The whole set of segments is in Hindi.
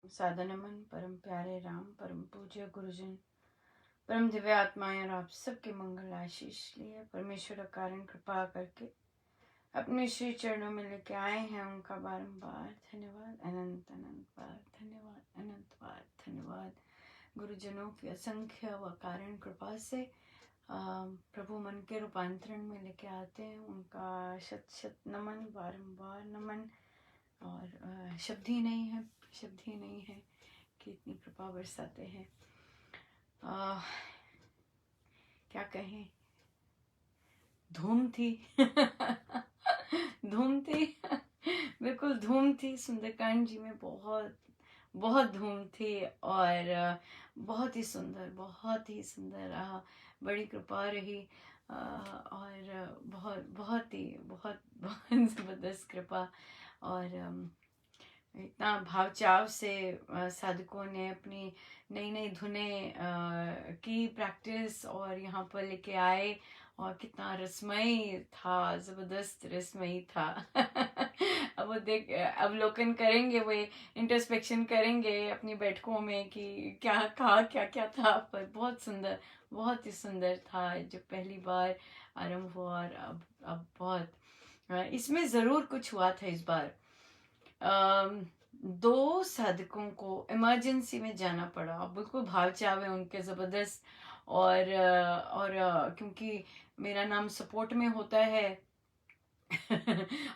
सादर नमन परम प्यारे राम परम पूज्य गुरुजन परम दिव्य आत्माएं और आप सबके मंगल आशीष लिए परमेश्वर कारण कृपा करके अपने श्री चरणों में लेके आए हैं। उनका बारंबार धन्यवाद, अनंत अनंत बार धन्यवाद, अनंत बार धन्यवाद। गुरुजनों की असंख्य व कारण कृपा से प्रभु मन के रूपांतरण में लेके आते हैं। उनका शत शत नमन, बारंबार नमन। और शब्द ही नहीं है कि इतनी कृपा बरसाते हैं। क्या कहें, धूम थी धूम थी बिल्कुल धूम थी। सुंदरकांड जी में बहुत बहुत धूम थी और बहुत ही सुंदर रहा। बड़ी कृपा रही और बहुत ज़बरदस्त कृपा। और इतना भाव चाव से साधकों ने अपनी नई नई धुनें की प्रैक्टिस और यहाँ पर लेके आए और कितना रसमयी था, ज़बरदस्त रसमयी था अब वो देख अवलोकन करेंगे, वो इंट्रोस्पेक्शन करेंगे अपनी बैठकों में कि क्या था, क्या क्या था। पर बहुत ही सुंदर था जो पहली बार आरंभ हुआ। और अब बहुत इसमें ज़रूर कुछ हुआ था इस बार। दो साधकों को इमरजेंसी में जाना पड़ा। बिल्कुल भाव चाव है उनके ज़बरदस्त। और क्योंकि मेरा नाम सपोर्ट में होता है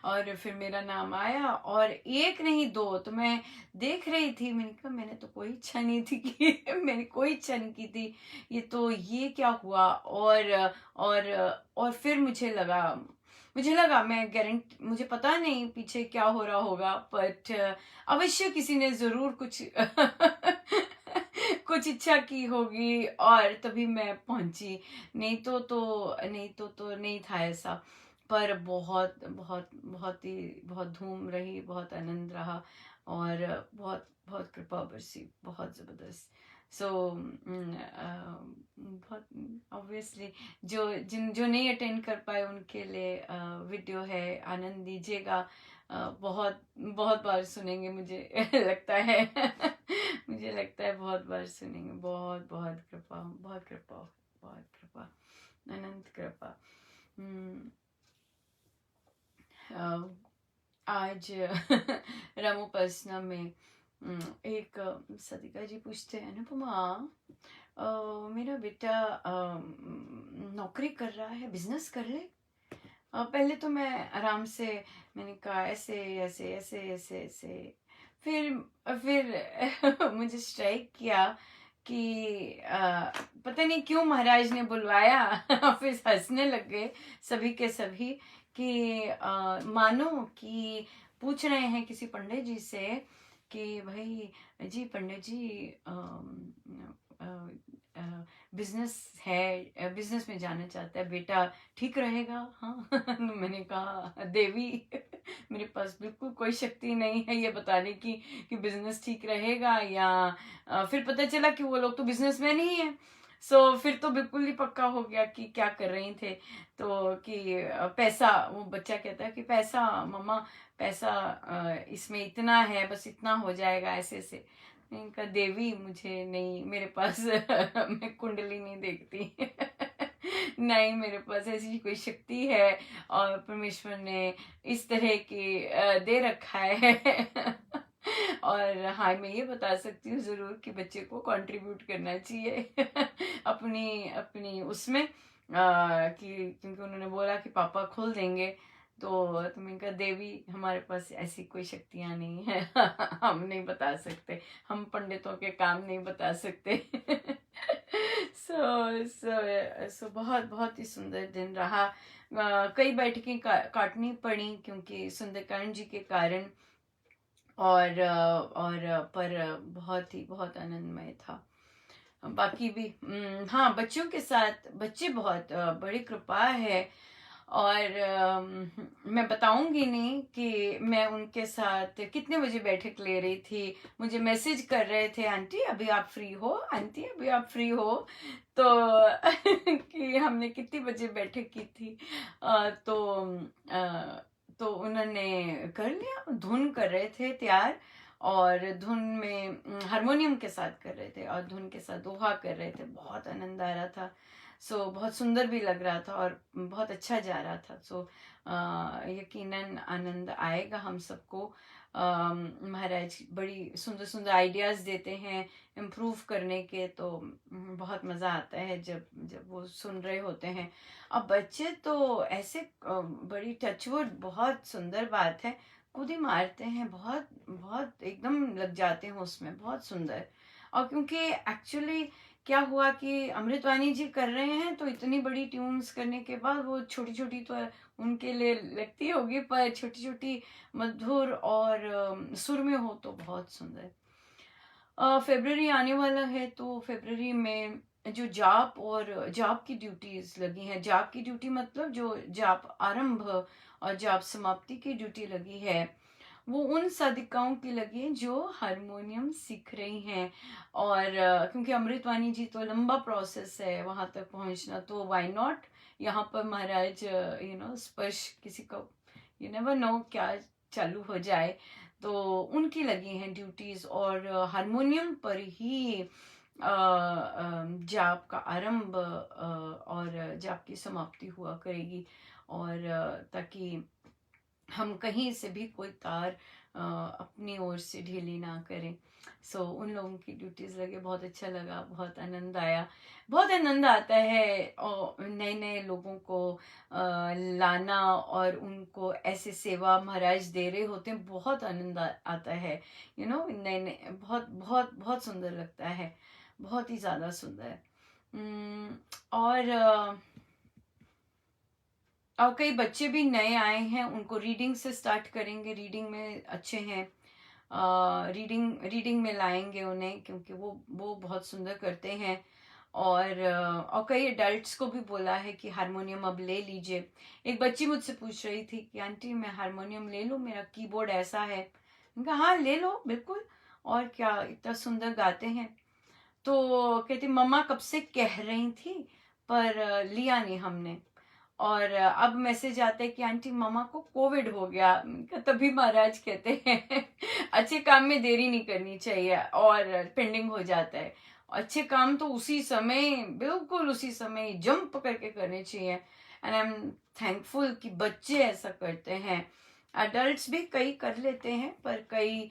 और फिर मेरा नाम आया और एक नहीं दो। तो मैं देख रही थी, मैंने कहा मैंने तो कोई इच्छा नहीं थी कि मैंने कोई इच्छा नहीं की थी। ये क्या हुआ। और फिर मुझे लगा मैं गारंटी, मुझे पता नहीं पीछे क्या हो रहा होगा, बट अवश्य किसी ने जरूर कुछ कुछ इच्छा की होगी और तभी मैं पहुंची। नहीं तो नहीं था ऐसा। पर बहुत धूम रही, बहुत आनंद रहा और बहुत बहुत कृपा बरसी, बहुत जबरदस्त। सो बहुत ऑब्वियसली जो नहीं अटेंड कर पाए उनके लिए वीडियो है, आनंद लीजिएगा। बहुत बहुत बार सुनेंगे मुझे लगता है मुझे लगता है बहुत बार सुनेंगे। बहुत बहुत कृपा, बहुत कृपा, बहुत कृपा, अनंत कृपा। आज रामोपासना में एक सदिका जी पूछते हैं, अनुपमा मेरा बेटा नौकरी कर रहा है, बिजनेस कर ले। पहले तो मैं आराम से मैंने कहा ऐसे ऐसे ऐसे ऐसे ऐसे। फिर मुझे स्ट्राइक किया कि पता नहीं क्यों महाराज ने बुलवाया फिर हंसने लग गए सभी के सभी कि मानो कि पूछ रहे हैं किसी पंडित जी से कि भाई जी पंडित जी बिजनेस है, बिजनेस में जाना चाहता है बेटा, ठीक रहेगा? हाँ मैंने कहा देवी मेरे पास बिल्कुल कोई शक्ति नहीं है ये बताने की कि बिजनेस ठीक रहेगा या फिर पता चला कि वो लोग तो बिजनेसमैन ही है। फिर तो बिल्कुल ही पक्का हो गया कि क्या कर रहे थे। तो कि पैसा, वो बच्चा कहता है कि पैसा मम्मा, पैसा इसमें इतना है, बस इतना हो जाएगा ऐसे से। इनका देवी मुझे नहीं, मेरे पास मैं कुंडली नहीं देखती नहीं मेरे पास ऐसी कोई शक्ति है और परमेश्वर ने इस तरह की दे रखा है और हाँ मैं ये बता सकती हूँ जरूर कि बच्चे को कंट्रीब्यूट करना चाहिए अपनी अपनी उसमें कि क्योंकि उन्होंने बोला कि पापा खोल देंगे। तो मैंने कहा देवी हमारे पास ऐसी कोई शक्तियां नहीं है हम नहीं बता सकते, हम पंडितों के काम नहीं बता सकते सो बहुत बहुत ही सुंदर दिन रहा। कई बैठकें काटनी पड़ी क्योंकि सुंदरकांड जी के कारण। और पर बहुत आनंदमय था। बाकी भी हाँ, बच्चों के साथ बच्चे बहुत बड़ी कृपा है। और मैं बताऊंगी नहीं कि मैं उनके साथ कितने बजे बैठक ले रही थी। मुझे मैसेज कर रहे थे, आंटी अभी आप फ्री हो, आंटी अभी आप फ्री हो। तो कि हमने कितनी बजे बैठक की थी। तो उन्होंने कर लिया, धुन कर रहे थे तैयार और धुन में हारमोनियम के साथ कर रहे थे और धुन के साथ दोहा कर रहे थे। बहुत आनंद आ रहा था। बहुत सुंदर भी लग रहा था और बहुत अच्छा जा रहा था। यकीनन आनंद आएगा हम सबको। महाराज बड़ी सुंदर सुंदर आइडियाज़ देते हैं इम्प्रूव करने के, तो बहुत मज़ा आता है जब जब वो सुन रहे होते हैं। अब बच्चे तो ऐसे बड़ी टचवुड, बहुत सुंदर बात है, कूदी मारते हैं, बहुत बहुत एकदम लग जाते हैं उसमें, बहुत सुंदर। और क्योंकि एक्चुअली क्या हुआ कि अमृतवाणी जी कर रहे हैं, तो इतनी बड़ी ट्यून्स करने के बाद वो छोटी छोटी तो उनके लिए लगती होगी, पर छोटी छोटी मधुर और सुर में हो तो बहुत सुंदर। फरवरी आने वाला है, तो फरवरी में जो जाप और जाप की ड्यूटीज लगी हैं, जाप की ड्यूटी मतलब जो जाप आरंभ और जाप समाप्ति की ड्यूटी लगी है, वो उन साधिकाओं की लगी है जो हारमोनियम सीख रही हैं। और क्योंकि अमृतवाणी जी तो लंबा प्रोसेस है वहाँ तक पहुँचना, तो व्हाई नॉट यहाँ पर महाराज स्पर्श किसी को, यू नेवर नो क्या चालू हो जाए, तो उनकी लगी हैं ड्यूटीज। और हारमोनियम पर ही जाप का आरंभ और जाप की समाप्ति हुआ करेगी। और ताकि हम कहीं से भी कोई तार अपनी ओर से ढीली ना करें। उन लोगों की ड्यूटीज लगे, बहुत अच्छा लगा, बहुत आनंद आया। बहुत आनंद आता है और नए नए लोगों को लाना और उनको ऐसे सेवा महाराज दे रहे होते हैं, बहुत आनंद आता है। नए नए बहुत बहुत बहुत सुंदर लगता है, बहुत ही ज़्यादा सुंदर। और कई बच्चे भी नए आए हैं, उनको रीडिंग से स्टार्ट करेंगे, रीडिंग में अच्छे हैं, रीडिंग में लाएंगे उन्हें, क्योंकि वो बहुत सुंदर करते हैं। और कई एडल्ट्स को भी बोला है कि हारमोनियम अब ले लीजिए। एक बच्ची मुझसे पूछ रही थी कि आंटी मैं हारमोनियम ले लूँ, मेरा कीबोर्ड ऐसा है। मैंने कहा हाँ ले लो बिल्कुल, और क्या, इतना सुंदर गाते हैं। तो कहती मम्मा कब से कह रही थी, पर लिया नहीं हमने। और अब मैसेज आता है कि आंटी मामा को कोविड हो गया। तभी महाराज कहते हैं अच्छे काम में देरी नहीं करनी चाहिए और पेंडिंग हो जाता है। अच्छे काम तो उसी समय, बिल्कुल उसी समय जंप करके करने चाहिए। एंड आई एम थैंकफुल कि बच्चे ऐसा करते हैं। अडल्ट्स भी कई कर लेते हैं, पर कई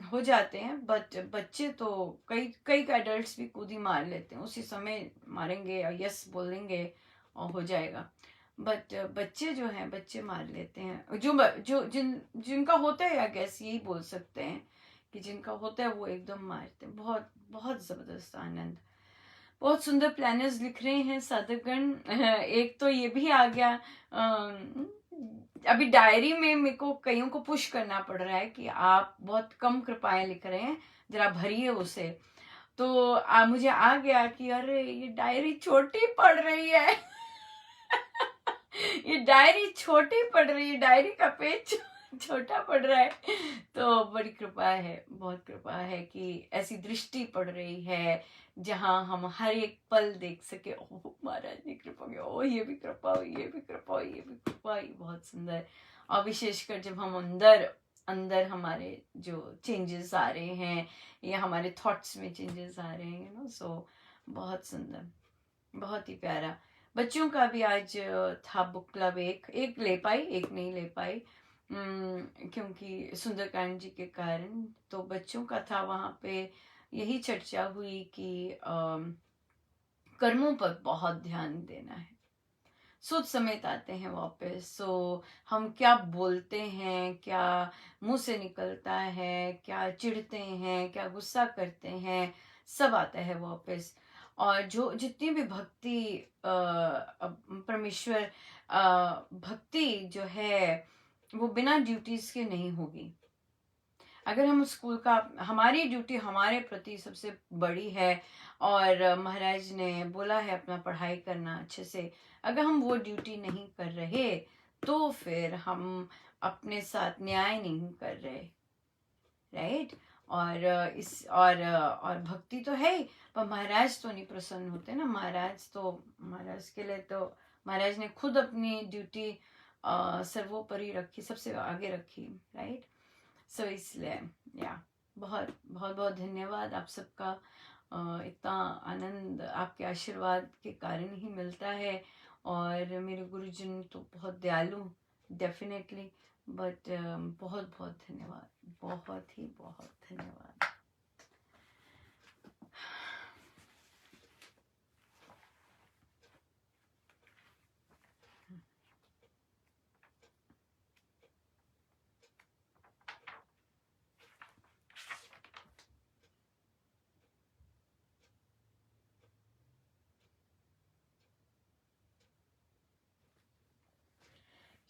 हो जाते हैं, बट बच्चे तो कई कई अडल्ट्स भी कूदी मार लेते हैं, उसी समय मारेंगे और यस बोलेंगे और हो जाएगा। बट बच्चे जो हैं, बच्चे मार लेते हैं। जो जिनका होता है, आई गेस यही बोल सकते हैं कि जिनका होता है वो एकदम मारते हैं। बहुत बहुत जबरदस्त आनंद। बहुत सुंदर प्लानर्स लिख रहे हैं साधकगण। एक तो ये भी आ गया, अभी डायरी में मेरे को कईयों को पुश करना पड़ रहा है कि आप बहुत कम कृपाएं लिख रहे हैं, जरा भरिए उसे। तो मुझे आ गया कि अरे ये डायरी छोटी पड़ रही है ये डायरी छोटी पड़ रही है, डायरी का पेज छोटा पड़ रहा है। तो बड़ी कृपा है, बहुत कृपा है कि ऐसी दृष्टि पड़ रही है जहां हम हर एक पल देख सके, ओह महाराज ने कृपा की, ओह ये भी कृपा हुई, ये भी कृपा हुई, ये भी कृपा हुई, बहुत सुंदर। और विशेषकर जब हम अंदर अंदर हमारे जो चेंजेस आ रहे हैं या हमारे थॉट्स में चेंजेस आ रहे हैं, बहुत सुंदर, बहुत ही प्यारा। बच्चों का भी आज था बुक क्लब, एक ले पाई, एक नहीं ले पाई, क्योंकि सुंदरकांड जी के कारण। तो बच्चों का था, वहाँ पे यही चर्चा हुई कि कर्मों पर बहुत ध्यान देना है। सोच समेत आते हैं वापस, हम क्या बोलते हैं, क्या मुंह से निकलता है, क्या चिढ़ते हैं, क्या गुस्सा करते हैं, सब आता है वापस। और जो जितनी भी भक्ति परमेश्वर भक्ति जो है वो बिना ड्यूटीज के नहीं होगी। अगर हम स्कूल का, हमारी ड्यूटी हमारे प्रति सबसे बड़ी है और महाराज ने बोला है अपना पढ़ाई करना अच्छे से, अगर हम वो ड्यूटी नहीं कर रहे तो फिर हम अपने साथ न्याय नहीं कर रहे, राइट। और भक्ति तो है ही, पर महाराज तो नहीं प्रसन्न होते ना। महाराज के लिए तो महाराज ने खुद अपनी ड्यूटी सर्वोपरि रखी, सबसे आगे रखी, राइट। सो इसलिए या बहुत बहुत बहुत धन्यवाद आप सबका। इतना आनंद आपके आशीर्वाद के कारण ही मिलता है। और मेरे गुरुजन तो बहुत दयालु, डेफिनेटली, बट बहुत बहुत धन्यवाद, बहुत ही बहुत धन्यवाद।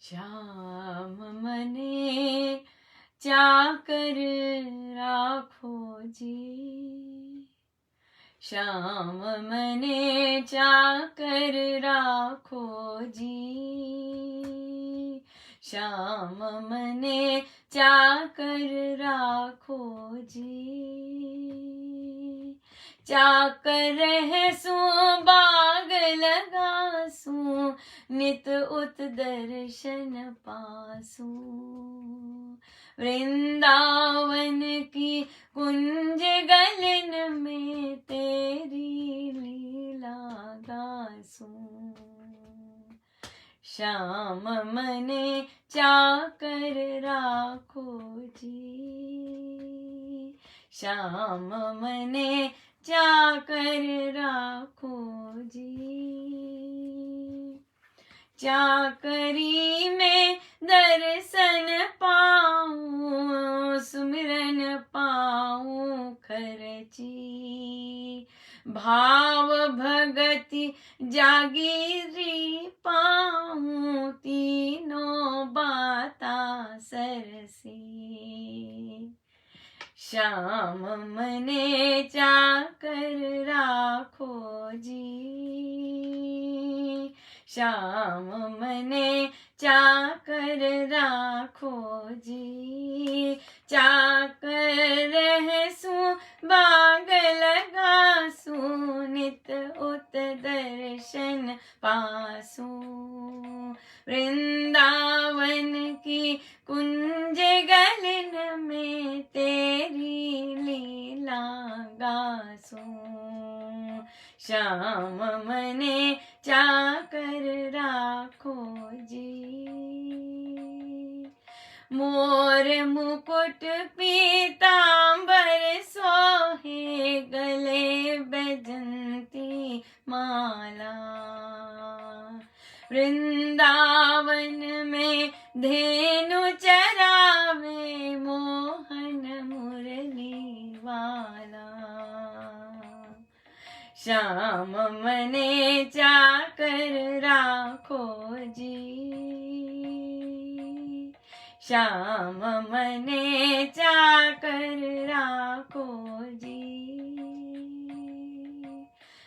श्याम मने चाकर राखो जी, श्याम मने चाकर राखो जी, श्याम मने चाकर राखो जी, चाकर है सो बाग लगासू, नित उत दर्शन पासू, वृंदावन की कुंज गलन में तेरी लीला गासू, श्याम मने चाकर राखो जी, श्याम मने चाकर राखो जी, चाकरी में दर्शन पाऊं, सुमिरन पाऊं खर्ची, भाव भगति जागीरी पाऊं, तीनों बाता सरसी, श्याम मने चाकर राखो जी, श्याम मने चाकर राखो जी, चाकर रहसू बाग लगासू, नित उत दर्शन पासू, वृंदावन की कुंज गलन में तेरी लीला गासू, श्याम मने चाकर राखो जी, मोर मुकुट पीतांबर सोहे, गले बैजंती माला, वृंदावन में धेनु चरावे, मोहन मुरली वाला, श्याम मने चाकर राखो जी, श्याम मने चाकर राखो जी,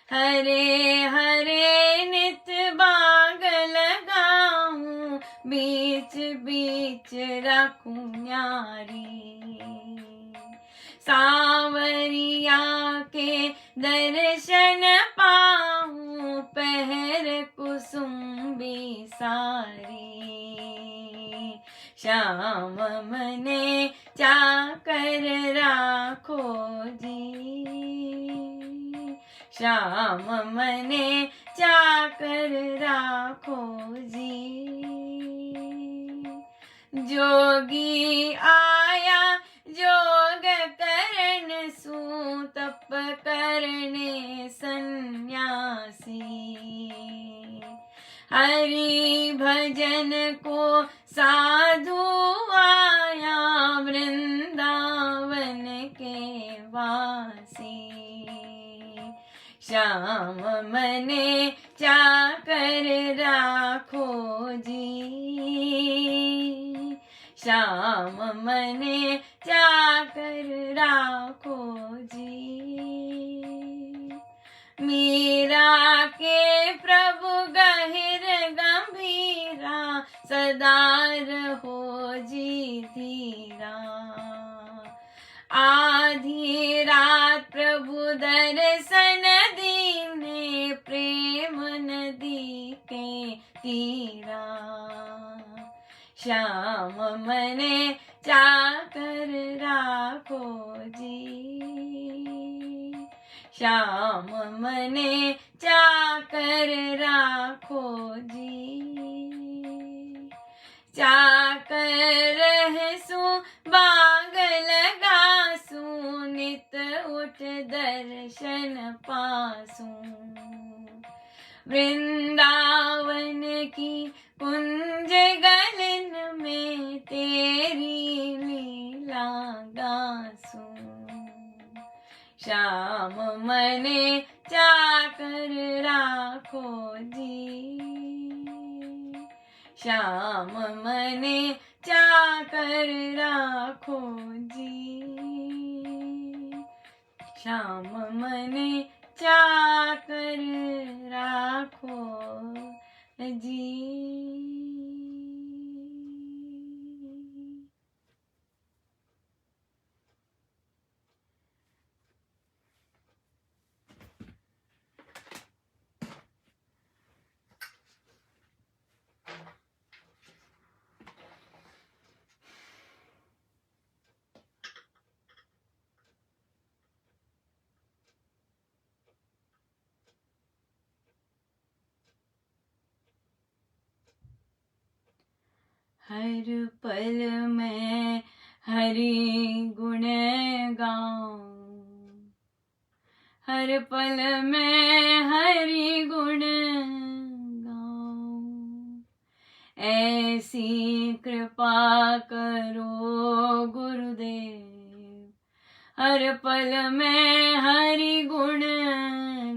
हरे हरे नित बाग लगाऊं, बीच बीच रखूं न्यारी, सांवरिया के दर्शन पाऊं, पहर कुसुम्बी सारी, श्याम मने चाकर राखो जी, श्याम मने चाकर राखो जी, जोगी आया जोग करन सू, तप करने सन्यासी, हरि भजन को साधु आया, वृंदावन के वासी, श्याम मने चाकर राखो जी, श्याम मने चाकर राखो जी, मीरा के प्रभु गहिर गंभीरा, सदा रहो जी धीरा, आधी रात प्रभु दर्शन दीने, प्रेम नदी के तीरा, श्याम मने चाकर राखो जी। श्याम मने चाकर राखो जी। चाकर रहसु बाग लगासु नित उठ दर्शन पासु। वृंदावन की कुंज गलन में तेरी लीला गासु। श्याम मने चाकर राखो जी। श्याम मने चाकर राखो जी। श्याम मने चाकर राखो जी। हर पल में हरि गुण गाऊं। हर पल में हरि गुण गाऊं। ऐसी कृपा करो गुरुदेव। हर पल में हरि गुण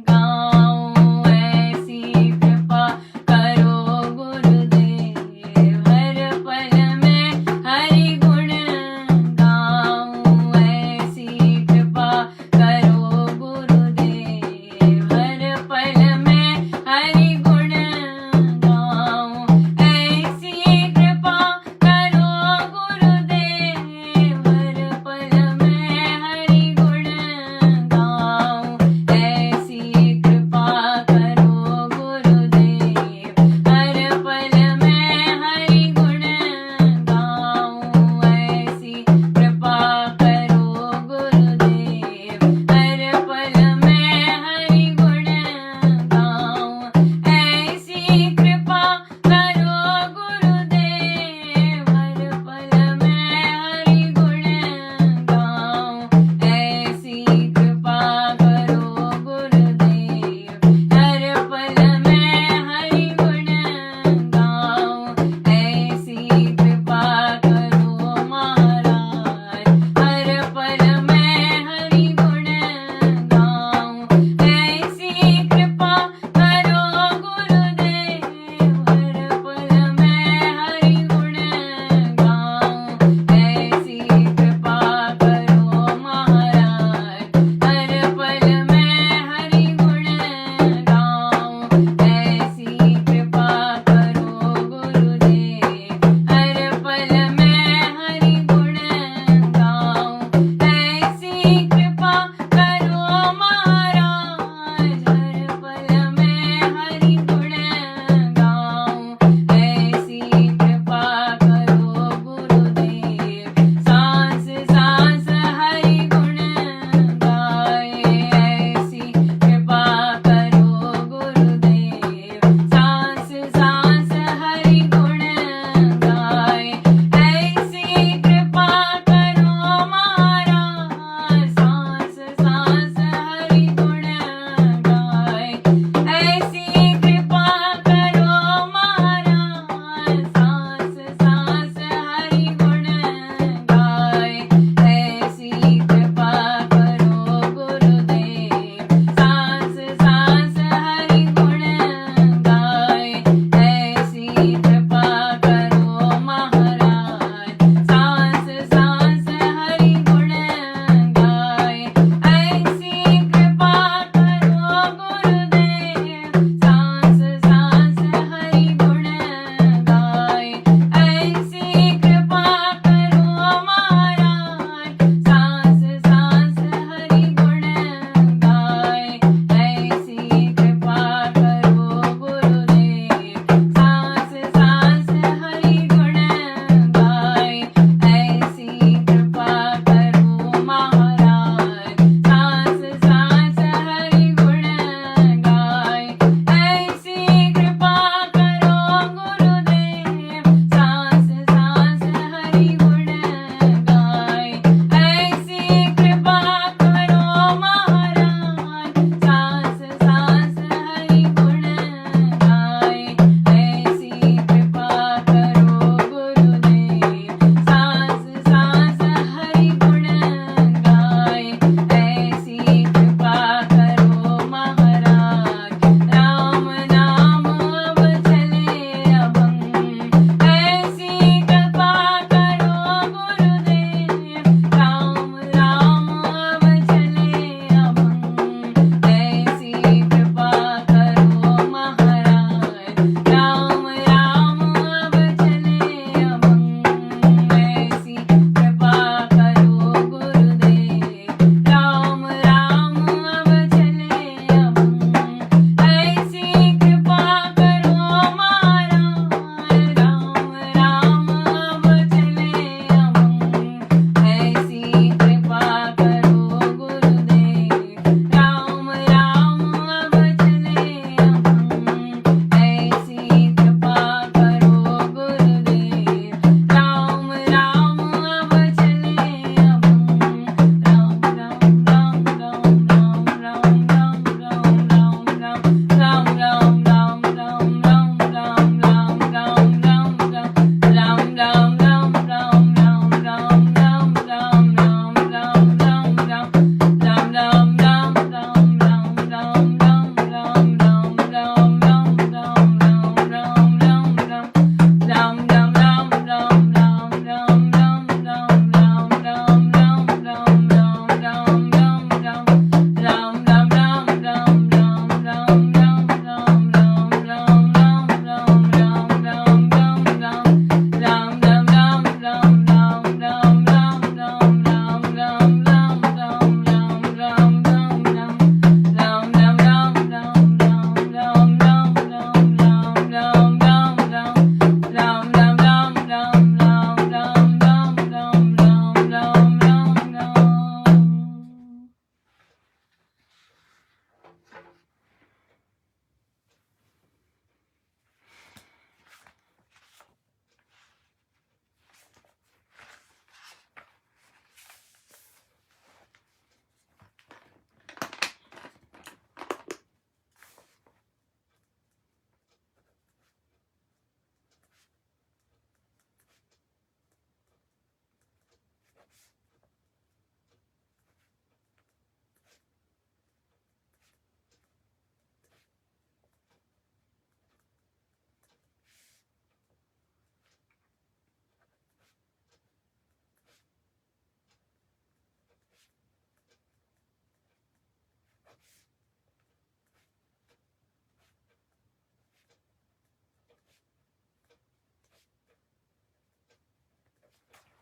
गाऊं। ऐसी कृपा करो गुरुदेव। हर पल में हरि गुण गाऊं। ऐसी कृपा करो गुरुदेव। हर पल में हरि गुण गाऊं। ऐसी कृपा करो गुरुदेव। हर पल में हरि गुण गाऊं। ऐसी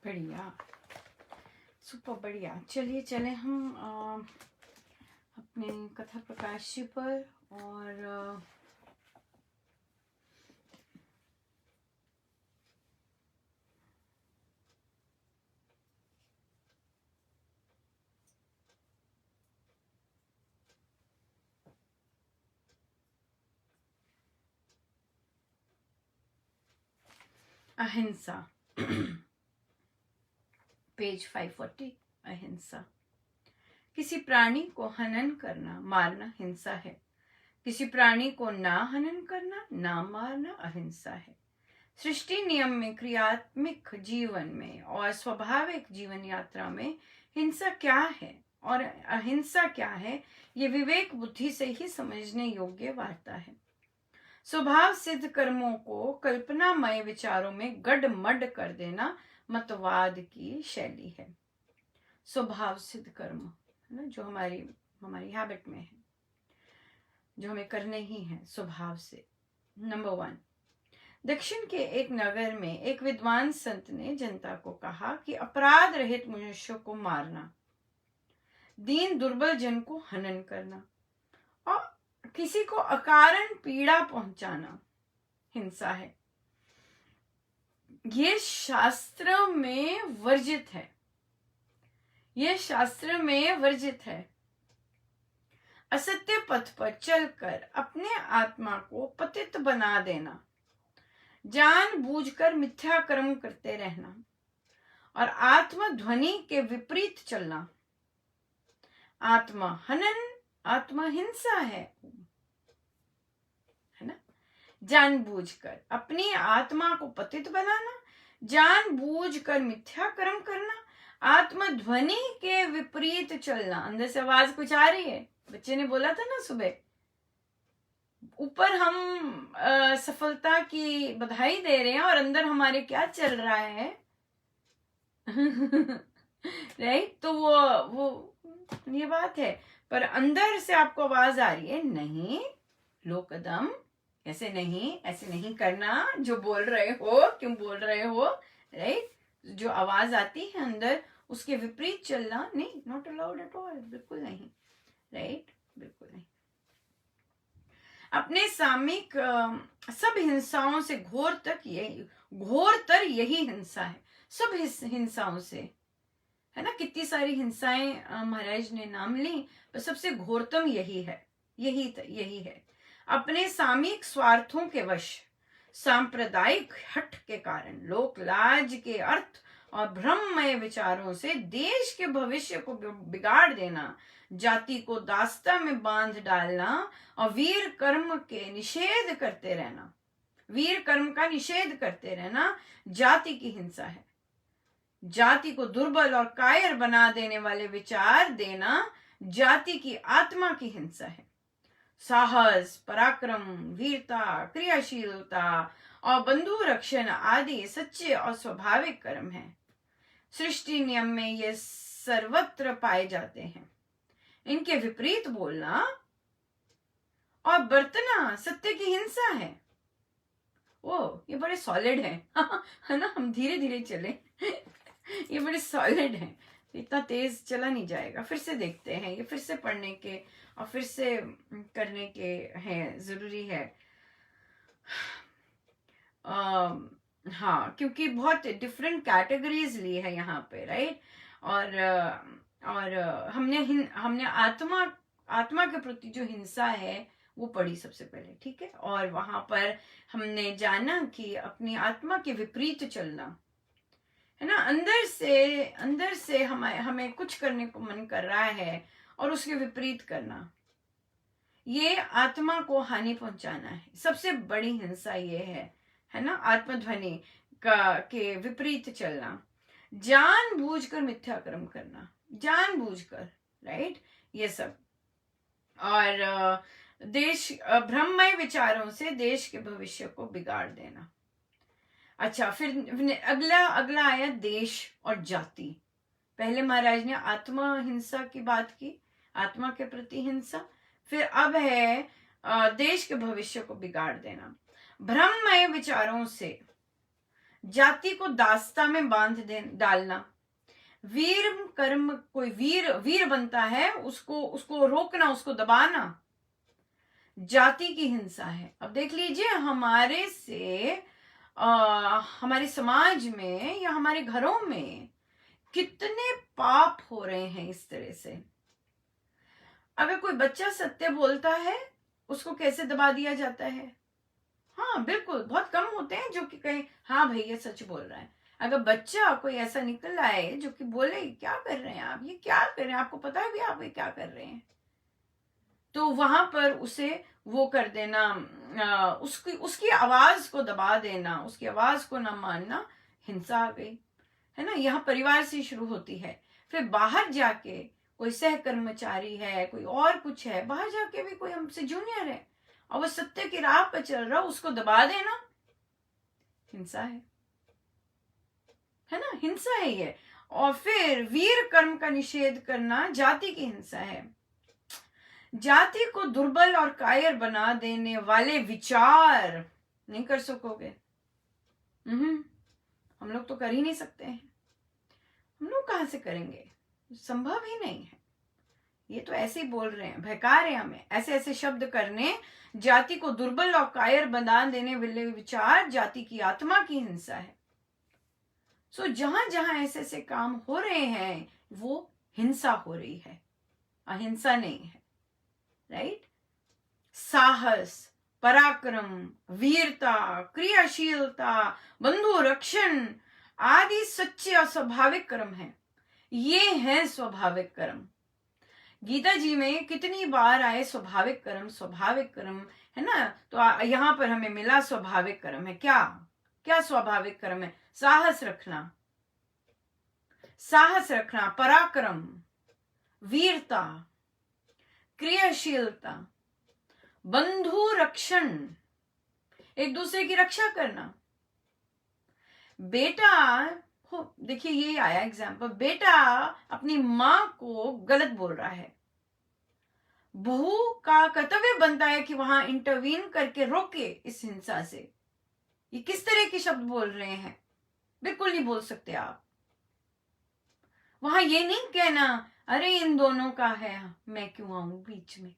बढ़िया, सुपर बढ़िया। चलिए चले हम अपने कथा प्रकाश पर। और अहिंसा पेज 540। अहिंसा। किसी प्राणी को हनन करना, मारना हिंसा है। किसी प्राणी को ना हनन करना, ना मारना अहिंसा है। सृष्टि नियम में, क्रियात्मक जीवन में और स्वाभाविक जीवन यात्रा में हिंसा क्या है और अहिंसा क्या है, ये विवेक बुद्धि से ही समझने योग्य वार्ता है। स्वभाव सिद्ध कर्मों को कल्पनामय विचारों में गडमड कर देना मतवाद की शैली है। स्वभाव सिद्ध कर्म है ना, जो हमारी हमारी हैबिट में है, जो हमें करने ही है स्वभाव से। नंबर 1, दक्षिण के एक नगर में एक विद्वान संत ने जनता को कहा कि अपराध रहित मनुष्यों को मारना, दीन दुर्बल जन को हनन करना और किसी को अकारण पीड़ा पहुंचाना हिंसा है। ये शास्त्र में वर्जित है, ये शास्त्र में वर्जित है। असत्य पथ पर चलकर अपने आत्मा को पतित बना देना, जानबूझकर मिथ्या कर्म करते रहना और आत्मा ध्वनि के विपरीत चलना आत्मा हनन, आत्मा हिंसा है ना। जानबूझकर अपनी आत्मा को पतित बनाना, जानबूझकर मिथ्या कर्म करना, आत्मा ध्वनि के विपरीत चलना। अंदर से आवाज कुछ आ रही है, बच्चे ने बोला था ना सुबह, ऊपर हम सफलता की बधाई दे रहे हैं और अंदर हमारे क्या चल रहा है राइट। तो वो ये बात है, पर अंदर से आपको आवाज आ रही है, नहीं लो कदम, ऐसे नहीं, ऐसे नहीं करना, जो बोल रहे हो क्यों बोल रहे हो, राइट। जो आवाज आती है अंदर, उसके विपरीत चलना नहीं, नॉट अलाउड एट ऑल, बिल्कुल नहीं, राइट, बिल्कुल नहीं। अपने सामयिक सब हिंसाओं से घोरतर यही हिंसा है। सब हिंसाओं से, है ना, कितनी सारी हिंसाएं महाराज ने नाम ली, पर सबसे घोरतम यही है, यही है। अपने सामयिक स्वार्थों के वश, सांप्रदायिक हट के कारण, लोक लाज के अर्थ और भ्रममय विचारों से देश के भविष्य को बिगाड़ देना, जाति को दास्ता में बांध डालना और वीर कर्म के निषेध करते रहना, वीर कर्म का निषेध करते रहना जाति की हिंसा है। जाति को दुर्बल और कायर बना देने वाले विचार देना जाति की आत्मा की हिंसा है। साहस, पराक्रम, वीरता, क्रियाशीलता और बंधु रक्षण आदि सच्चे और स्वाभाविक कर्म हैं। सृष्टि नियम में ये सर्वत्र पाए जाते हैं। इनके विपरीत बोलना और बरतना सत्य की हिंसा है। ओ, ये बड़े सॉलिड है है ना, हम धीरे धीरे चले ये बड़े सॉलिड है, इतना तेज चला नहीं जाएगा। फिर से देखते हैं, ये फिर से पढ़ने के और फिर से करने के हैं, जरूरी है। हाँ, क्योंकि बहुत डिफरेंट कैटेगरीज ली है यहाँ पे, राइट। और हमने आत्मा के प्रति जो हिंसा है वो पढ़ी सबसे पहले, ठीक है। और वहां पर हमने जाना कि अपनी आत्मा के विपरीत चलना, है ना। अंदर से हमें कुछ करने को मन कर रहा है और उसके विपरीत करना, ये आत्मा को हानि पहुंचाना है। सबसे बड़ी हिंसा ये है ना, आत्मध्वनि के विपरीत चलना, जानबूझकर मिथ्या कर्म करना, जानबूझकर, राइट, ये सब। और भ्रममय विचारों से देश के भविष्य को बिगाड़ देना। अच्छा, फिर अगला आया देश और जाति। पहले महाराज ने आत्मा हिंसा की बात की, आत्मा के प्रति हिंसा। फिर अब है देश के भविष्य को बिगाड़ देना। भ्रममय विचारों से जाति को दास्ता में डालना, वीर कर्म, कोई वीर बनता है, उसको रोकना, उसको दबाना, जाति की हिंसा है। अब देख लीजिए हमारे समाज में या हमारे घरों में कितने पाप हो रहे हैं इस तरह से। अगर कोई बच्चा सत्य बोलता है, उसको कैसे दबा दिया जाता है। हाँ बिल्कुल, बहुत कम होते हैं जो कि कहें हाँ भाई ये सच बोल रहा है। अगर बच्चा कोई ऐसा निकल आए जो कि बोले क्या कर रहे हैं आप, ये क्या कर रहे हैं, आपको पता है भी आप ये क्या कर रहे हैं, तो वहां पर उसे वो कर देना, उसकी आवाज को दबा देना, उसकी आवाज को ना मानना, हिंसा आ गई, है ना। यहाँ परिवार से शुरू होती है, फिर बाहर जाके कोई सह कर्मचारी है, कोई और कुछ है, बाहर जाके भी कोई हमसे जूनियर है और वो सत्य की राह पर चल रहा, उसको दबा देना, हिंसा है ना, हिंसा है ये। और फिर वीर कर्म का निषेध करना जाति की हिंसा है। जाति को दुर्बल और कायर बना देने वाले विचार नहीं कर सकोगे। हम लोग तो कर ही नहीं सकते हैं, हम लोग कहां से करेंगे, संभव ही नहीं है। ये तो ऐसे ही बोल रहे हैं, बहका रहे हैं हमें, ऐसे ऐसे शब्द करने, जाति को दुर्बल और कायर बना देने वाले विचार जाति की आत्मा की हिंसा है। सो जहां जहां ऐसे ऐसे काम हो रहे हैं वो हिंसा हो रही है, अहिंसा नहीं है, राइट। साहस, पराक्रम, वीरता, क्रियाशीलता, बंधु रक्षण आदि सच्चे और स्वाभाविक कर्म हैं। ये है स्वाभाविक कर्म। गीता जी में कितनी बार आए स्वाभाविक कर्म, स्वाभाविक कर्म, है ना। तो यहां पर हमें मिला स्वाभाविक कर्म है। क्या क्या स्वाभाविक कर्म है? साहस रखना, पराक्रम, वीरता, क्रियाशीलता, बंधु रक्षण, एक दूसरे की रक्षा करना। बेटा देखिए ये आया एग्जाम्पल, बेटा अपनी मां को गलत बोल रहा है, बहू का कर्तव्य बनता है कि वहां इंटरवीन करके रोके इस हिंसा से। ये किस तरह के शब्द बोल रहे हैं, बिल्कुल नहीं बोल सकते आप। वहां ये नहीं कहना अरे इन दोनों का है, मैं क्यों आऊं बीच में,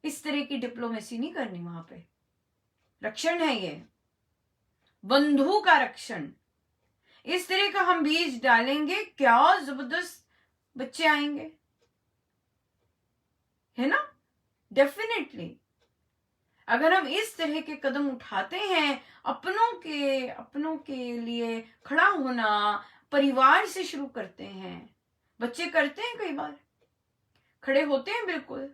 इस तरह की डिप्लोमेसी नहीं करनी। वहां पे रक्षण है, ये बंधु का रक्षण। इस तरह का हम बीज डालेंगे, क्या जबरदस्त बच्चे आएंगे, है ना। डेफिनेटली अगर हम इस तरह के कदम उठाते हैं, अपनों के लिए खड़ा होना परिवार से शुरू करते हैं। बच्चे करते हैं, कई बार खड़े होते हैं, बिल्कुल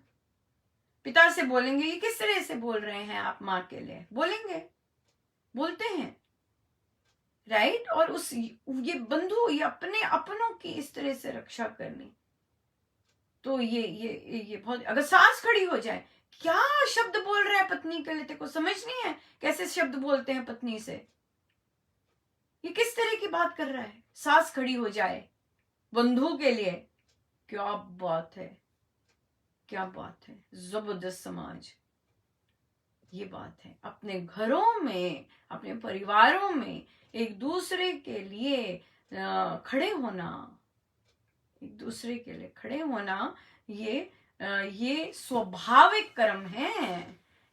पिता से बोलेंगे ये किस तरह से बोल रहे हैं आप मां के लिए, बोलते हैं, राइट। और ये बंधु, ये अपनों की इस तरह से रक्षा करनी, तो ये बहुत। अगर सास खड़ी हो जाए, क्या शब्द बोल रहा है पत्नी के लिए, तेरे को समझ नहीं है कैसे शब्द बोलते हैं पत्नी से, ये किस तरह की बात कर रहा है। सास खड़ी हो जाए बंधु के लिए, क्या बात है, क्या बात है, जबरदस्त समाज। ये बात है, अपने घरों में, अपने परिवारों में एक दूसरे के लिए खड़े होना, एक दूसरे के लिए खड़े होना, ये स्वाभाविक कर्म है।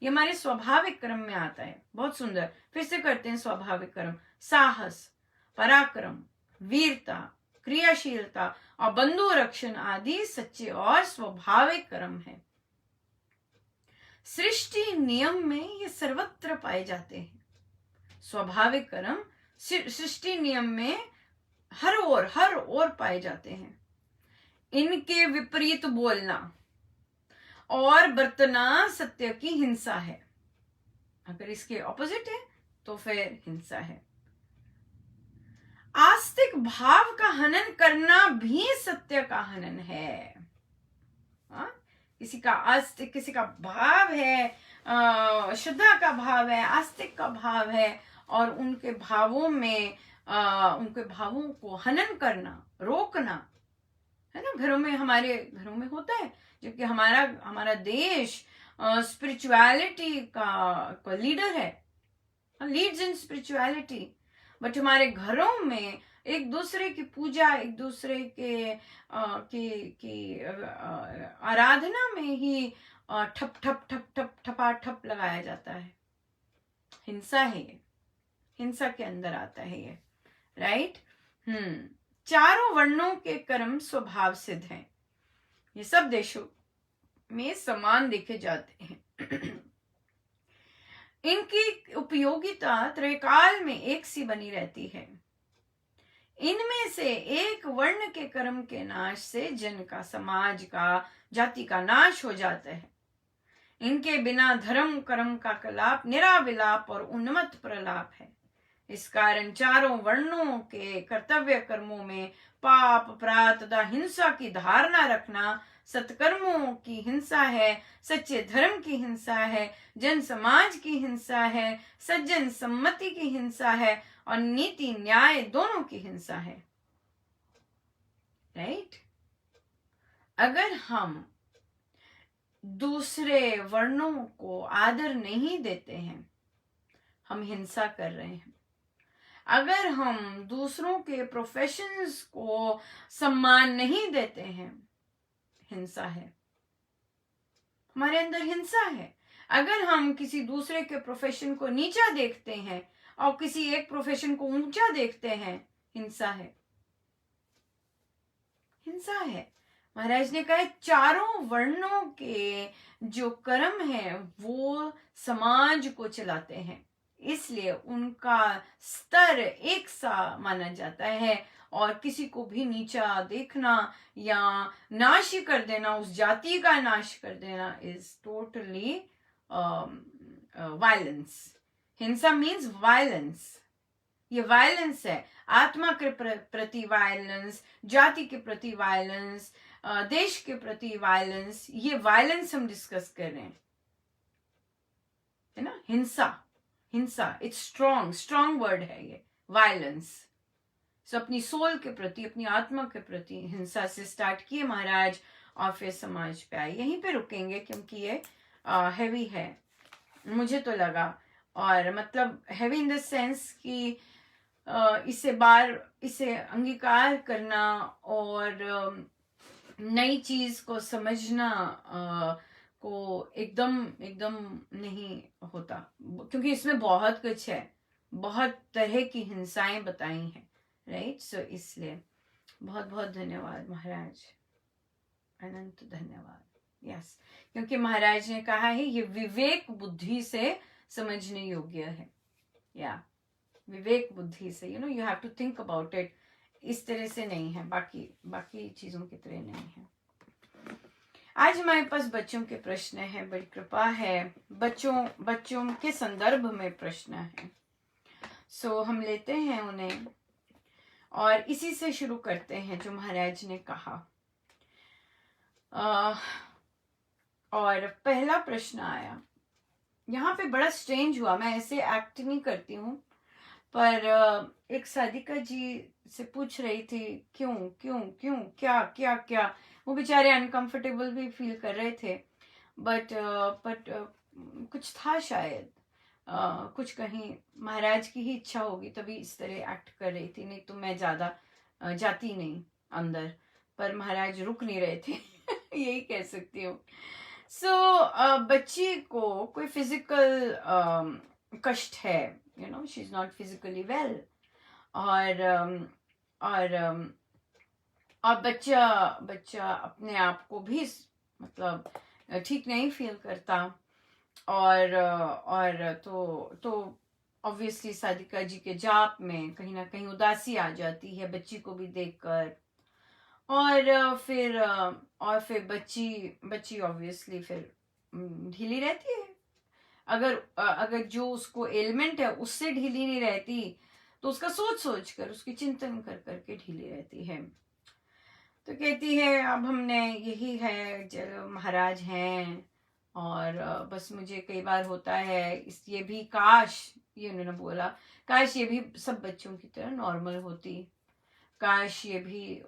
ये हमारे स्वाभाविक कर्म में आता है। बहुत सुंदर, फिर से करते हैं स्वाभाविक कर्म। साहस, पराक्रम, वीरता, क्रियाशीलता और बंधु रक्षण आदि सच्चे और स्वाभाविक कर्म है। सृष्टि नियम में ये सर्वत्र पाए जाते हैं। स्वाभाविक कर्म सृष्टि नियम में हर ओर पाए जाते हैं। इनके विपरीत बोलना और बरतना सत्य की हिंसा है। अगर इसके ऑपोजिट है तो फिर हिंसा है। आस्तिक भाव का हनन करना भी सत्य का हनन है। किसी का आस्तिक, किसी का भाव है, श्रद्धा का भाव है, आस्तिक का भाव है, और उनके भावों में उनके भावों को हनन करना, रोकना, है ना। घरों में, हमारे घरों में होता है, जो कि हमारा देश स्पिरिचुअलिटी का लीडर है, लीड्स इन स्पिरिचुअलिटी। बट हमारे घरों में एक दूसरे की पूजा, एक दूसरे के की आराधना में ही ठप ठप ठप ठप ठपा ठप लगाया जाता है। हिंसा है ये, हिंसा के अंदर आता है ये, राइट। चारों वर्णों के कर्म स्वभाव सिद्ध हैं, ये सब देशों में समान देखे जाते हैं। इनकी उपयोगिता त्रैकाल में एक सी बनी रहती है। इनमें से एक वर्ण के कर्म के नाश से जन का, समाज का, जाति का नाश हो जाता है। इनके बिना धर्म कर्म का कलाप निराविलाप और उन्मत्त प्रलाप है। इस कारण चारों वर्णों के कर्तव्य कर्मों में पाप अपराध तथा हिंसा की धारणा रखना सत्कर्मों की हिंसा है, सच्चे धर्म की हिंसा है, जन समाज की हिंसा है, सज्जन सम्मति की हिंसा है और नीति न्याय दोनों की हिंसा है, राइट। अगर हम दूसरे वर्णों को आदर नहीं देते हैं, हम हिंसा कर रहे हैं। अगर हम दूसरों के प्रोफेशंस को सम्मान नहीं देते हैं, हिंसा है, हमारे अंदर हिंसा है। अगर हम किसी दूसरे के प्रोफेशन को नीचा देखते हैं और किसी एक प्रोफेशन को ऊंचा देखते हैं, हिंसा है, हिंसा है। महाराज ने कहा चारों वर्णों के जो कर्म है वो समाज को चलाते हैं, इसलिए उनका स्तर एक सा माना जाता है और किसी को भी नीचा देखना या नाश कर देना, उस जाति का नाश कर देना इज टोटली वायलेंस। हिंसा मीन्स वायलेंस, ये वायलेंस है। आत्मा के प्रति वायलेंस, जाति के प्रति वायलेंस, देश के प्रति वायलेंस, ये वायलेंस हम डिस्कस कर रहे हैं, है ना। हिंसा, हिंसा इट्स स्ट्रॉन्ग वर्ड है ये, वायलेंस। सो अपनी सोल के प्रति, अपनी आत्मा के प्रति हिंसा से स्टार्ट किए महाराज और फिर समाज पे आए। यहीं पे रुकेंगे क्योंकि ये हैवी है, मुझे तो लगा। और मतलब हैवी इन द सेंस कि इसे अंगीकार करना और नई चीज को समझना को एकदम नहीं होता, क्योंकि इसमें बहुत कुछ है, बहुत तरह की हिंसाएं बताई हैं, राइट। सो इसलिए बहुत बहुत धन्यवाद महाराज, अनंत धन्यवाद। यस, क्योंकि महाराज ने कहा है ये विवेक बुद्धि से समझने योग्य है, या विवेक बुद्धि से, you have to think about it. इस तरह से नहीं है, बाकी चीजों की तरह नहीं है। आज हमारे पास बच्चों के प्रश्न है, बड़ी कृपा है, बच्चों के संदर्भ में प्रश्न है। सो हम लेते हैं उन्हें और इसी से शुरू करते हैं जो महाराज ने कहा। और पहला प्रश्न आया, यहाँ पे बड़ा स्ट्रेंज हुआ, मैं ऐसे एक्ट नहीं करती हूँ, पर एक साधिका जी से पूछ रही थी क्यों क्यों क्यों, क्या क्या क्या। वो बेचारे अनकंफर्टेबल भी फील कर रहे थे, बट कुछ था शायद, कुछ कहीं महाराज की ही इच्छा होगी तभी इस तरह एक्ट कर रही थी, नहीं तो मैं ज्यादा जाती नहीं अंदर, पर महाराज रुक नहीं रहे थे। यही कह सकती हूँ। सो बच्ची को कोई फिजिकल कष्ट है, you know, she is not physically well, और बच्चा अपने आप को भी मतलब ठीक नहीं फील करता, और तो ऑब्वियसली साधिका जी के जाप में कहीं ना कहीं उदासी आ जाती है बच्ची को भी देखकर, और फिर बच्ची ऑब्वियसली फिर ढीली रहती है। अगर जो उसको एलिमेंट है उससे ढीली नहीं रहती तो उसका सोच कर, उसकी चिंतन कर करके ढीली रहती है। तो कहती है अब हमने यही है, जो महाराज हैं, और बस मुझे कई बार होता है ये भी काश, ये उन्होंने बोला, काश ये भी सब बच्चों की तरह नॉर्मल होती, काश ये भी,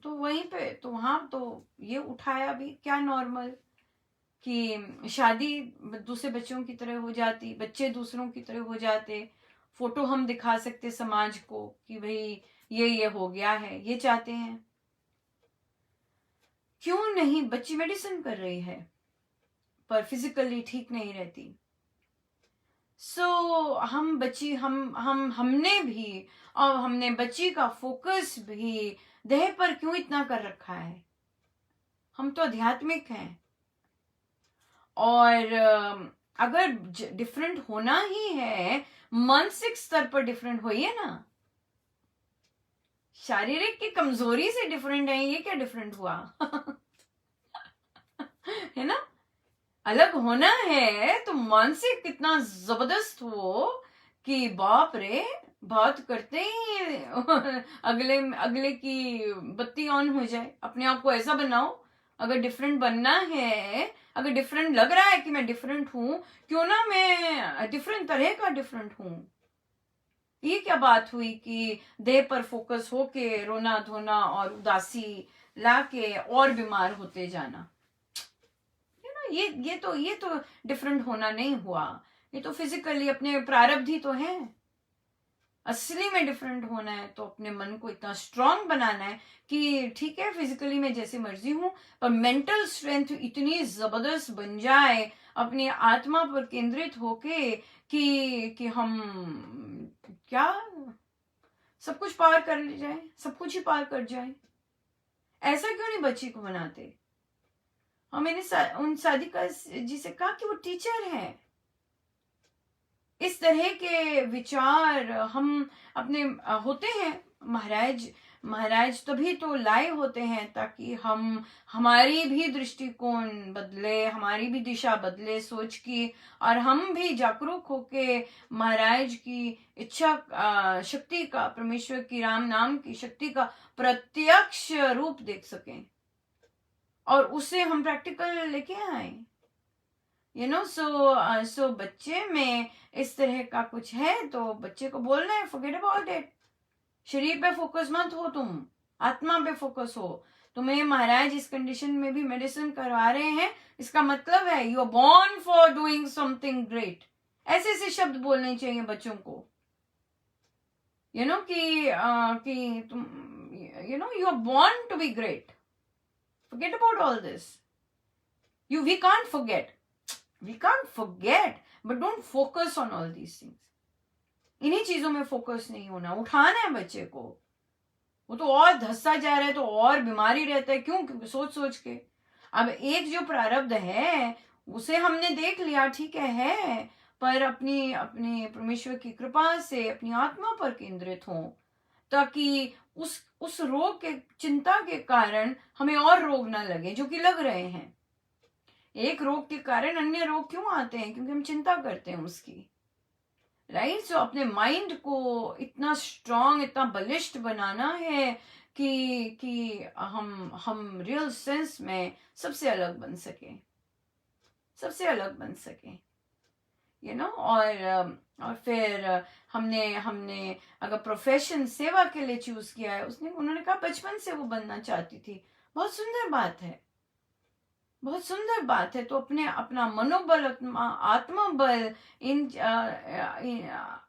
तो वहीं पे तो वहां तो ये उठाया भी क्या नॉर्मल, कि शादी दूसरे बच्चों की तरह हो जाती, बच्चे दूसरों की तरह हो जाते, फोटो हम दिखा सकते समाज को कि भाई ये हो गया है, ये चाहते हैं। क्यों नहीं? बच्ची मेडिसिन कर रही है पर फिजिकली ठीक नहीं रहती। हम बच्ची हमने भी, और हमने बच्ची का फोकस भी देह पर क्यों इतना कर रखा है? हम तो आध्यात्मिक हैं, और अगर डिफरेंट होना ही है, मानसिक स्तर पर डिफरेंट होइए ना। शारीरिक की कमजोरी से डिफरेंट है, ये क्या डिफरेंट हुआ? है ना? अलग होना है तो मानसिक कितना जबरदस्त हो कि बाप रे, बात करते ही अगले अगले की बत्ती ऑन हो जाए। अपने आप को ऐसा बनाओ, अगर डिफरेंट बनना है, अगर डिफरेंट लग रहा है कि मैं डिफरेंट हूं, क्यों ना मैं डिफरेंट तरह का डिफरेंट हूं। ये क्या बात हुई कि देह पर फोकस होके रोना धोना और उदासी लाके और बीमार होते जाना। ये तो डिफरेंट होना नहीं हुआ। ये तो फिजिकली अपने प्रारब्ध ही तो है। असली में डिफरेंट होना है तो अपने मन को इतना स्ट्रांग बनाना है कि ठीक है, फिजिकली मैं जैसे मर्जी हूं, पर मेंटल स्ट्रेंथ इतनी जबरदस्त बन जाए अपनी आत्मा पर केंद्रित होके कि हम क्या सब कुछ पार कर ले जाए, सब कुछ ही पार कर जाए। ऐसा क्यों नहीं बच्ची को बनाते? और मैंने उन साधिका जी से कहा कि वो टीचर है। इस तरह के विचार हम अपने होते हैं। महाराज तभी तो लाए होते हैं ताकि हम, हमारी भी दृष्टिकोण बदले, हमारी भी दिशा बदले सोच की, और हम भी जागरूक होके महाराज की इच्छा शक्ति का, परमेश्वर की राम नाम की शक्ति का प्रत्यक्ष रूप देख सकें और उसे हम प्रैक्टिकल लेके आए। सो बच्चे में इस तरह का कुछ है तो बच्चे को बोलना है, फॉरगेट अबाउट इट। शरीर पे फोकस मत हो, तुम आत्मा पे फोकस हो। तुम्हें महाराज इस कंडीशन में भी मेडिसिन करवा रहे हैं, इसका मतलब है you are born for doing something great. ऐसे ऐसे शब्द बोलने चाहिए बच्चों को, कि तुम you are born to be great. Forget about all this. We can't forget, but don't focus on all these things. इन्हीं चीजों में फोकस नहीं होना, उठाना है बच्चे को। वो तो और धंसता जा रहा है तो और बीमारी रहता है। क्यों? क्योंकि सोच सोच के। अब एक जो प्रारब्ध है उसे हमने देख लिया, ठीक है, पर अपनी अपनी परमेश्वर की कृपा से अपनी आत्मा पर केंद्रित हो, ताकि उस रोग के चिंता के कारण हमें और रोग ना लगे जो कि लग रहे हैं। एक रोग के कारण अन्य रोग क्यों आते हैं? क्योंकि हम चिंता करते हैं उसकी, राइट? सो अपने माइंड को इतना स्ट्रांग, इतना बलिष्ठ बनाना है कि हम रियल सेंस में सबसे अलग बन सके, सबसे अलग बन सके, और फिर हमने अगर प्रोफेशन सेवा के लिए चूज किया है, उन्होंने कहा बचपन से वो बनना चाहती थी। बहुत सुंदर बात है, बहुत सुंदर बात है। तो अपना मनोबल, आत्मबल इन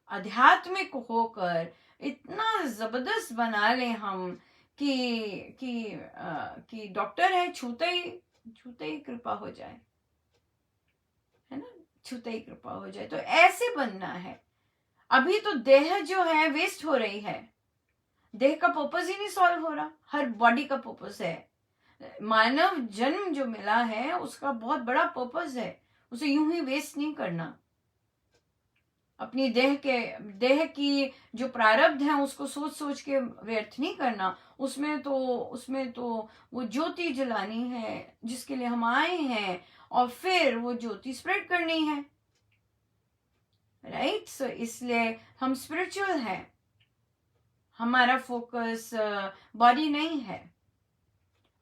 आध्यात्मिक होकर इतना जबरदस्त बना ले हम कि डॉक्टर है, छूते ही कृपा हो जाए, है ना? छूते ही कृपा हो जाए। तो ऐसे बनना है। अभी तो देह जो है वेस्ट हो रही है, देह का पर्पस ही नहीं सॉल्व हो रहा। हर बॉडी का पर्पस है। मानव जन्म जो मिला है उसका बहुत बड़ा पर्पस है, उसे यूं ही वेस्ट नहीं करना। अपनी देह की जो प्रारब्ध है उसको सोच सोच के व्यर्थ नहीं करना। उसमें तो वो ज्योति जलानी है जिसके लिए हम आए हैं, और फिर वो ज्योति स्प्रेड करनी है, राइट? सो इसलिए हम स्पिरिचुअल हैं। हमारा फोकस बॉडी नहीं है,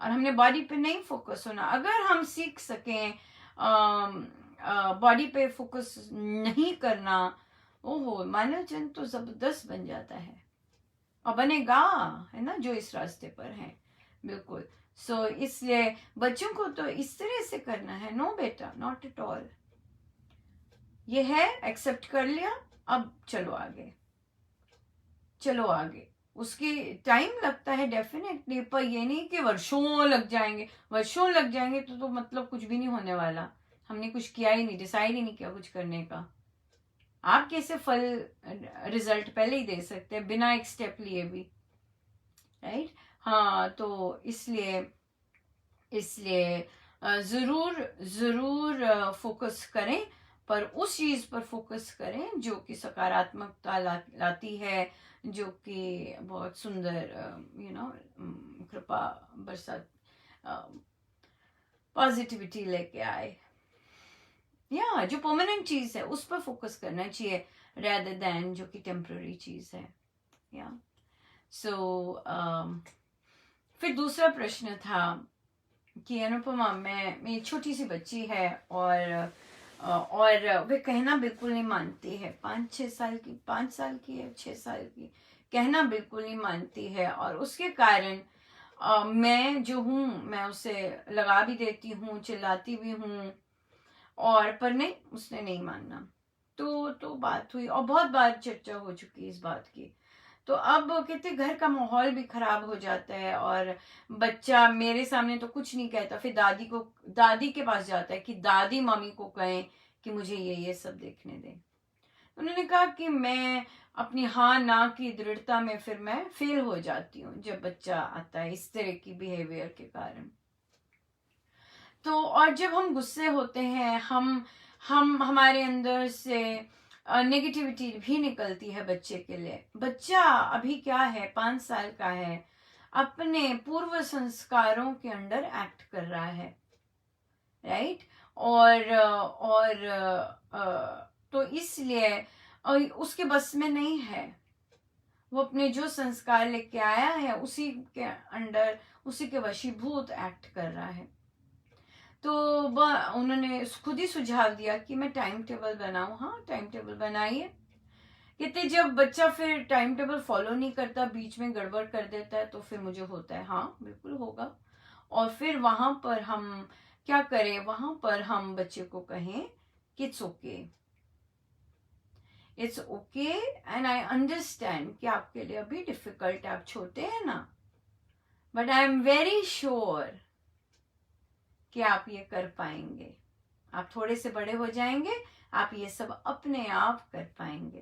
और हमने बॉडी पे नहीं फोकस होना। अगर हम सीख सकें बॉडी पे फोकस नहीं करना, ओहो, मानव जन तो जबरदस्त बन जाता है और बनेगा, है ना, जो इस रास्ते पर है। बिल्कुल। सो इसलिए बच्चों को तो इस तरह से करना है। नो बेटा, नॉट एट ऑल। ये है, एक्सेप्ट कर लिया, अब चलो आगे, चलो आगे। उसके टाइम लगता है डेफिनेटली, पर ये नहीं कि वर्षों लग जाएंगे। वर्षों लग जाएंगे तो मतलब कुछ भी नहीं होने वाला। हमने कुछ किया ही नहीं, डिसाइड ही नहीं किया कुछ करने का। आप कैसे फल, रिजल्ट पहले ही दे सकते हैं बिना एक स्टेप लिए भी, राइट। हाँ, तो इसलिए इसलिए ज़रूर ज़रूर फोकस करें, पर उस चीज़ पर फोकस करें जो कि सकारात्मकता लाती है, जो कि बहुत सुंदर कृपा बरसात, पॉजिटिविटी लेके आए, या जो परमानेंट चीज़ है उस पर फोकस करना चाहिए rather than जो कि टेम्पररी चीज़ है, या सो फिर दूसरा प्रश्न था कि अनुपमा, मेरी छोटी सी बच्ची है और वे कहना बिल्कुल नहीं मानती है। 5-6 साल की, 5 साल की है, 6 साल की, कहना बिल्कुल नहीं मानती है। और उसके कारण मैं जो हूँ, मैं उसे लगा भी देती हूँ, चिल्लाती भी हूँ, और पर नहीं, उसने नहीं मानना। तो बात हुई और बहुत बार चर्चा हो चुकी इस बात की। तो अब कहते घर का माहौल भी खराब हो जाता है, और बच्चा मेरे सामने तो कुछ नहीं कहता, फिर दादी के पास जाता है कि दादी मम्मी को कहें कि मुझे ये सब देखने दें। उन्होंने कहा कि मैं अपनी हाँ ना की दृढ़ता में फिर मैं फेल हो जाती हूँ जब बच्चा आता है इस तरह की बिहेवियर के कारण। तो और जब हम गुस्से होते हैं, हम हमारे अंदर से नेगेटिविटी भी निकलती है बच्चे के लिए। बच्चा अभी क्या है, 5 साल का है, अपने पूर्व संस्कारों के अंडर एक्ट कर रहा है, राइट। तो इसलिए उसके बस में नहीं है, वो अपने जो संस्कार लेके आया है उसी के अंडर, उसी के वशीभूत एक्ट कर रहा है। तो उन्होंने खुद ही सुझाव दिया कि मैं टाइम टेबल बनाऊं। हाँ, टाइम टेबल बनाइए। कहते जब बच्चा फिर टाइम टेबल फॉलो नहीं करता, बीच में गड़बड़ कर देता है, तो फिर मुझे होता है हाँ बिल्कुल होगा। और फिर वहां पर हम क्या करें, वहां पर हम बच्चे को कहें कि it's okay, it's okay, and I understand कि आपके लिए अभी डिफिकल्ट है, आप छोटे हैं ना, but I am very sure कि आप ये कर पाएंगे। आप थोड़े से बड़े हो जाएंगे, आप ये सब अपने आप कर पाएंगे।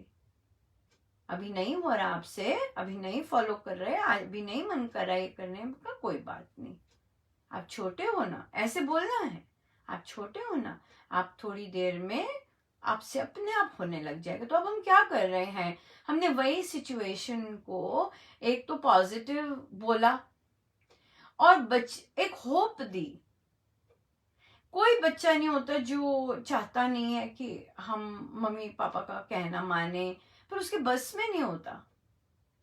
अभी नहीं हो रहा आपसे, अभी नहीं फॉलो कर रहे, अभी नहीं मन कर रहा है करने का, कोई बात नहीं। आप छोटे हो ना, ऐसे बोलना है, आप छोटे हो ना, आप थोड़ी देर में आपसे अपने आप होने लग जाएगा। तो अब हम क्या कर रहे हैं, हमने वही सिचुएशन को एक तो पॉजिटिव बोला और एक होप दी। कोई बच्चा नहीं होता जो चाहता नहीं है कि हम मम्मी पापा का कहना माने, पर उसके बस में नहीं होता,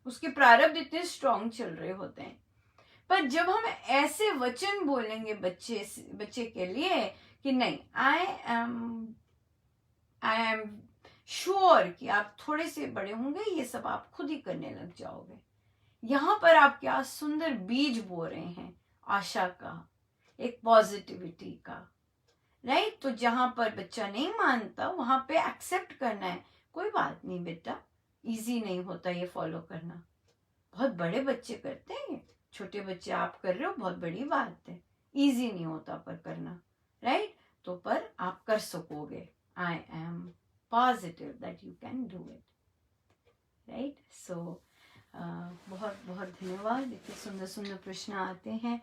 उसके प्रारब्ध इतने स्ट्रांग चल रहे होते हैं। पर जब हम ऐसे वचन बोलेंगे बच्चे के लिए कि नहीं, आई एम श्योर कि आप थोड़े से बड़े होंगे, ये सब आप खुद ही करने लग जाओगे। यहाँ पर आप क्या सुंदर बीज बो रहे हैं, आशा का, एक पॉजिटिविटी का, राइट। तो जहां पर बच्चा नहीं मानता वहां पे एक्सेप्ट करना है, कोई बात नहीं बेटा, इजी नहीं होता ये फॉलो करना, बहुत बड़े बच्चे करते हैं, छोटे बच्चे आप कर रहे हो, बहुत बड़ी बात है, इजी नहीं होता पर करना, राइट। तो पर आप कर सकोगे, I am positive that you can do it, right. So बहुत बहुत धन्यवाद। इतने सुंदर सुंदर प्रश्न आते हैं,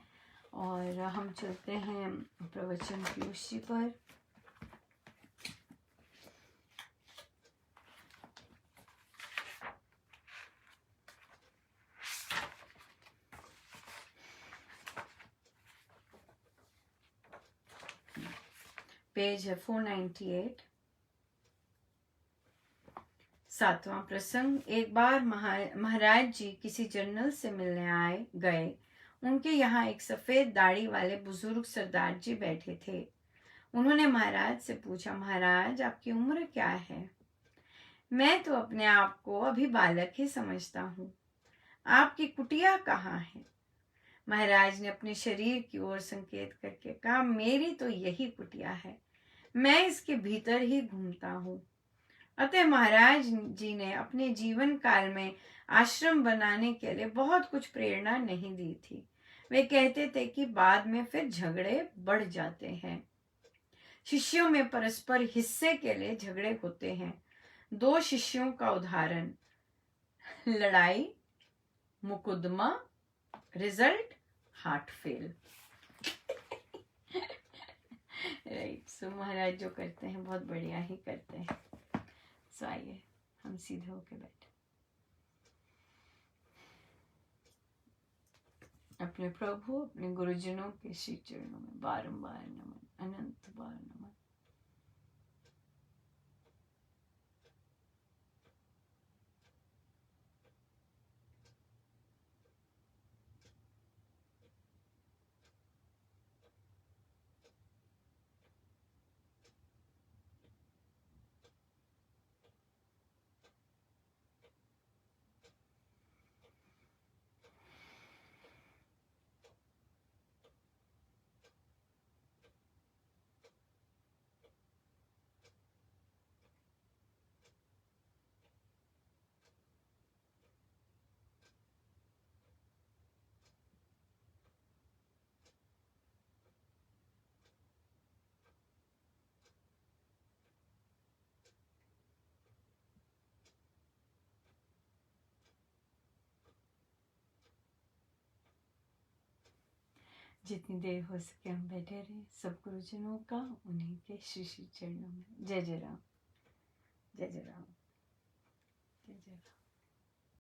और हम चलते हैं प्रवचन पीयूष जी पर। पेज है 498। 7वां प्रसंग। एक बार महाराज जी किसी जनरल से मिलने गए। उनके यहाँ एक सफेद दाढ़ी वाले बुजुर्ग सरदार जी बैठे थे। उन्होंने महाराज से पूछा, महाराज आपकी उम्र क्या है? मैं तो अपने आप को अभी बालक ही समझता हूँ। आपकी कुटिया कहाँ है? महाराज ने अपने शरीर की ओर संकेत करके कहा, मेरी तो यही कुटिया है, मैं इसके भीतर ही घूमता हूँ। अतः महाराज जी ने अपने जीवन काल में आश्रम बनाने के लिए बहुत कुछ प्रेरणा नहीं दी थी। वे कहते थे कि बाद में फिर झगड़े बढ़ जाते हैं। शिष्यों में परस्पर हिस्से के लिए झगड़े होते हैं। 2 शिष्यों का उदाहरण, लड़ाई, मुकदमा, रिजल्ट हार्ट फेल। राइट। सो महाराज जो करते हैं बहुत बढ़िया ही करते हैं। सो आइए हम सीधे होके बैठे, अपने प्रभु अपने गुरुजनों के श्री चरणों में बारंबार नमन, अनंत बार नमन। जितनी देर हो सके हम बैठे रहे, सब गुरुजनों का उन्हीं के श्री श्री चरणों में। जय जय राम, जय जय राम, जय जय राम।